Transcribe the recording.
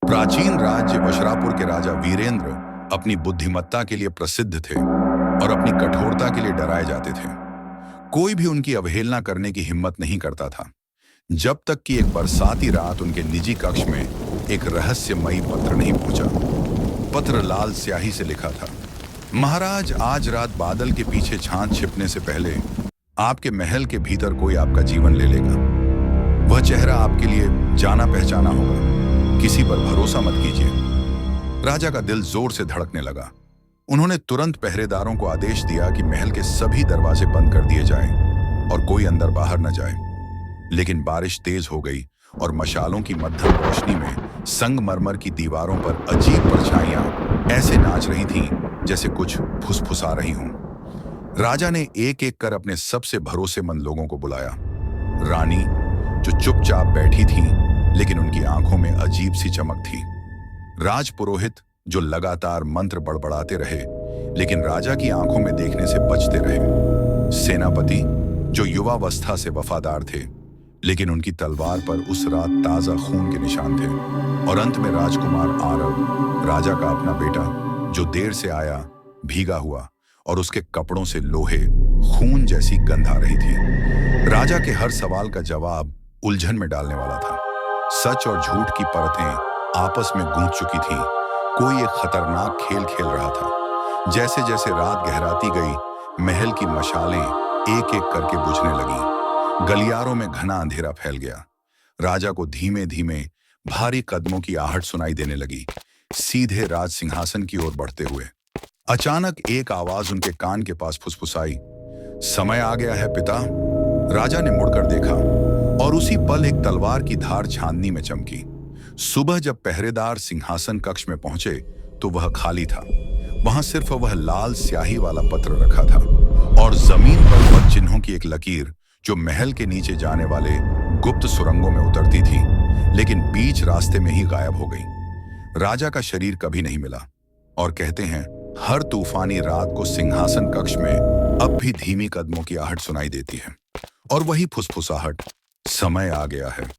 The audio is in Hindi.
प्राचीन राज्य वशरापुर के राजा वीरेंद्र अपनी बुद्धिमत्ता के लिए प्रसिद्ध थे और अपनी कठोरता के लिए डराए जाते थे। कोई भी उनकी अवहेलना करने की हिम्मत नहीं करता था, जब तक कि एक बरसाती रात उनके निजी कक्ष में एक रहस्यमयी पत्र नहीं पहुंचा। पत्र लाल स्याही से लिखा था, महाराज, आज रात बादल के पीछे छांछ छिपने से पहले आपके महल के भीतर कोई आपका जीवन ले लेगा। वह चेहरा आपके लिए जाना पहचाना होगा, किसी पर भरोसा मत कीजिए। राजा का दिल जोर से धड़कने लगा। उन्होंने तुरंत पहरेदारों को आदेश दिया कि महल के सभी दरवाजे बंद कर दिए जाएं और कोई अंदर बाहर न जाए। लेकिन बारिश तेज हो गई और मशालों की मध्यम रोशनी में संगमरमर की दीवारों पर अजीब परछाइयां ऐसे नाच रही थीं जैसे कुछ फुसफुसा रही हों। राजा ने एक एक कर अपने सबसे भरोसेमंद लोगों को बुलाया। रानी, जो चुपचाप बैठी थी, लेकिन उनकी आंखों में अजीब सी चमक थी। राजपुरोहित, जो लगातार मंत्र बड़बड़ाते रहे लेकिन राजा की आंखों में देखने से बचते रहे। सेनापति, जो युवावस्था से वफादार थे, लेकिन उनकी तलवार पर उस रात ताजा खून के निशान थे। और अंत में राजकुमार आरव, राजा का अपना बेटा, जो देर से आया, भीगा हुआ और उसके कपड़ों से लोहे, खून जैसी गंध आ रही थी। राजा के हर सवाल का जवाब उलझन में डालने वाला था। सच और झूठ की परतें आपस में गूंथ चुकी थीं। कोई एक खतरनाक खेल खेल रहा था। जैसे जैसे रात गहराती गई, महल की मशालें एक एक करके बुझने लगीं। गलियारों में घना अंधेरा फैल गया। राजा को धीमे धीमे भारी कदमों की आहट सुनाई देने लगी, सीधे राज सिंहासन की ओर बढ़ते हुए। अचानक एक आवाज उनके कान के पास फुसफुसाई, समय आ गया है पिता। राजा ने मुड़कर देखा और उसी पल एक तलवार की धार चांदनी में चमकी। सुबह जब पहरेदार सिंहासन कक्ष में पहुंचे तो वह खाली था। वहां सिर्फ वह लाल स्याही वाला पत्र रखा था और जमीन पर पद चिन्हों की एक लकीर, जो महल के नीचे जाने वाले गुप्त सुरंगों में उतरती थी, लेकिन बीच रास्ते में ही गायब हो गई। राजा का शरीर कभी नहीं मिला और कहते हैं, हर तूफानी रात को सिंहासन कक्ष में अब भी धीमी कदमों की आहट सुनाई देती है, और वही फुसफुसाहट, समय आ गया है।